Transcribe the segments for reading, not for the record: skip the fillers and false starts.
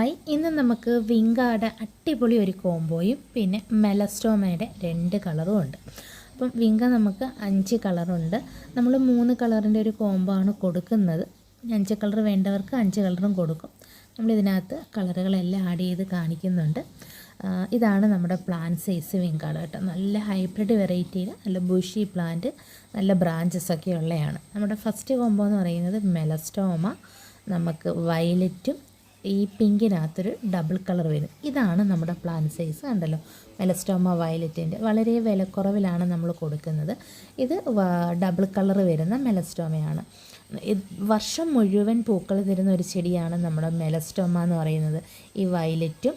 Hi, ഇന്ന് നമുക്ക് വിങ്കാടെ അടിപൊളി ഒരു കോംബോയും പിന്നെ മെലസ്റ്റോമയുടെ 2 കളറും ഉണ്ട്. അപ്പം വിങ്ക നമുക്ക് 5 കളറുണ്ട്. നമ്മൾ 3 കളറിൻ്റെ ഒരു കോംബോ ആണ് കൊടുക്കുന്നത്. 5 കളർ വേണ്ടവർക്ക് 5 കളറും കൊടുക്കും. നമ്മളിതിനകത്ത് കളറുകളെല്ലാം ആഡ് ചെയ്ത് കാണിക്കുന്നുണ്ട്. ഇതാണ് നമ്മുടെ പ്ലാന്റ് സൈസ് വിങ്കാട് കേട്ടോ. നല്ല ഹൈബ്രിഡ് വെറൈറ്റിയിൽ നല്ല ബുഷി പ്ലാന്റ്, നല്ല ബ്രാഞ്ചസ് ഒക്കെ ഉള്ളതാണ്. നമ്മുടെ ഫസ്റ്റ് കോംബോ എന്ന് പറയുന്നത് മെലസ്റ്റോമ, നമുക്ക് വയലറ്റും ഈ പിങ്കിനകത്തൊരു ഡബിൾ കളർ വരും. ഇതാണ് നമ്മുടെ പ്ലാന്റ് സൈസ്. കണ്ടല്ലോ, മെലസ്റ്റോമ വയലറ്റിൻ്റെ വളരെ വിലക്കുറവിലാണ് നമ്മൾ കൊടുക്കുന്നത്. ഇത് ഡബിൾ കളർ വരുന്ന മെലസ്റ്റോമയാണ്. വർഷം മുഴുവൻ പൂക്കൾ തരുന്ന ഒരു ചെടിയാണ് നമ്മുടെ മെലസ്റ്റോമ എന്ന് പറയുന്നത്. ഈ വയലറ്റും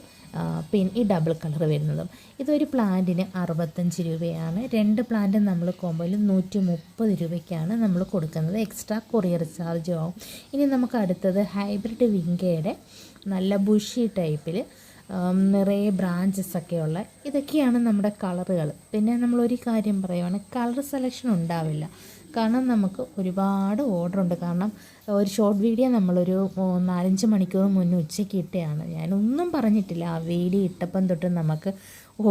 പിന്നെ ഈ ഡബിൾ കളർ വരുന്നതും. ഇതൊരു പ്ലാന്റിന് 65 രൂപയാണ്. 2 പ്ലാന്റ് നമ്മൾ കോമ്പോയിൽ 130 രൂപയ്ക്കാണ് നമ്മൾ കൊടുക്കുന്നത്. എക്സ്ട്രാ കൊറിയർ ചാർജും ആവും. ഇനി നമുക്ക് അടുത്തത് ഹൈബ്രിഡ് വിങ്കയുടെ നല്ല ബുഷി ടൈപ്പിൽ നിറയെ ബ്രാഞ്ചസ് ഒക്കെയുള്ള ഇതൊക്കെയാണ് നമ്മുടെ കളറുകൾ. പിന്നെ നമ്മളൊരു കാര്യം പറയുവാണ്, കളർ സെലക്ഷൻ ഉണ്ടാവില്ല. കാരണം നമുക്ക് ഒരുപാട് ഓർഡറുണ്ട്. കാരണം ഒരു ഷോർട്ട് വീഡിയോ നമ്മളൊരു 4-5 മണിക്കൂർ മുന്നേ ഉച്ചയ്ക്ക് ഇട്ടതാണ്. ഞാനൊന്നും പറഞ്ഞിട്ടില്ല. ആ വീഡിയോ ഇട്ടപ്പം തൊട്ട് നമുക്ക്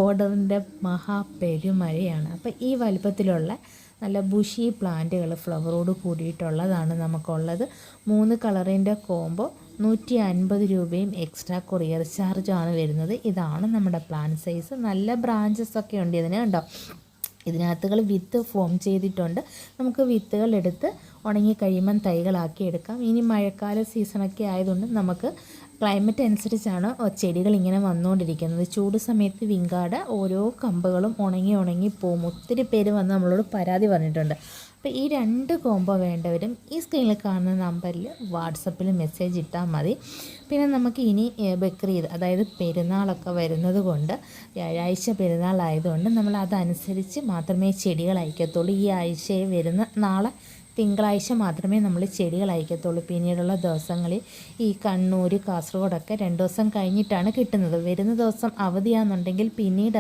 ഓർഡറിൻ്റെ മഹാപെരുമഴയാണ്. അപ്പോൾ ഈ വലുപ്പത്തിലുള്ള നല്ല ബുഷി പ്ലാന്റുകൾ ഫ്ലവറോട് കൂടിയിട്ടുള്ളതാണ് നമുക്കുള്ളത്. 3 കളറിൻ്റെ കോംബോ 150 രൂപയും എക്സ്ട്രാ കൊറിയർ ചാർജുമാണ് വരുന്നത്. ഇതാണ് നമ്മുടെ പ്ലാന്റ് സൈസ്. നല്ല ബ്രാഞ്ചസ് ഒക്കെ ഉണ്ട് ഇതിന്. കണ്ടോ, ഇതിനകത്തുകൾ വിത്ത് ഫോം ചെയ്തിട്ടുണ്ട്. നമുക്ക് വിത്തുകൾ എടുത്ത് ഉണങ്ങി കഴിയുമ്പം തൈകളാക്കി എടുക്കാം. ഇനി മഴക്കാല സീസണൊക്കെ ആയതുകൊണ്ട് നമുക്ക് ക്ലൈമറ്റ് അനുസരിച്ചാണ് ചെടികൾ ഇങ്ങനെ വന്നുകൊണ്ടിരിക്കുന്നത്. ചൂട് സമയത്ത് വിങ്കാട് ഓരോ കമ്പുകളും ഉണങ്ങി പോവും. ഒത്തിരി പേര് വന്ന് നമ്മളോട് പരാതി പറഞ്ഞിട്ടുണ്ട്. അപ്പോൾ ഈ 2 കോംബോ വേണ്ടവരും ഈ സ്ക്രീനിൽ കാണുന്ന നമ്പറിൽ വാട്സപ്പിൽ മെസ്സേജ് ഇട്ടാൽ മതി. പിന്നെ നമുക്ക് ഇനി ബക്രീദ്, അതായത് പെരുന്നാളൊക്കെ വരുന്നത് കൊണ്ട്, വ്യാഴാഴ്ച പെരുന്നാളായതുകൊണ്ട് നമ്മൾ അതനുസരിച്ച് മാത്രമേ ചെടികൾ അയക്കത്തുള്ളൂ. ഈ ആഴ്ചയിൽ വരുന്ന നാളെ തിങ്കളാഴ്ച മാത്രമേ നമ്മൾ ചെടികൾ അയക്കത്തുള്ളൂ. പിന്നീടുള്ള ദിവസങ്ങളിൽ ഈ കണ്ണൂർ, കാസർഗോഡൊക്കെ 2 ദിവസം കഴിഞ്ഞിട്ടാണ് കിട്ടുന്നത്. വരുന്ന ദിവസം അവധിയാണെന്നുണ്ടെങ്കിൽ പിന്നീട്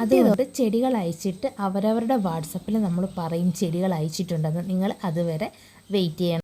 അതുകൊണ്ട് ചെടികൾ അയച്ചിട്ട് അവരവരുടെ വാട്സപ്പിൽ നമ്മൾ പറയും ചെടികൾ അയച്ചിട്ടുണ്ടെന്ന്. നിങ്ങൾ അതുവരെ വെയിറ്റ് ചെയ്യണം.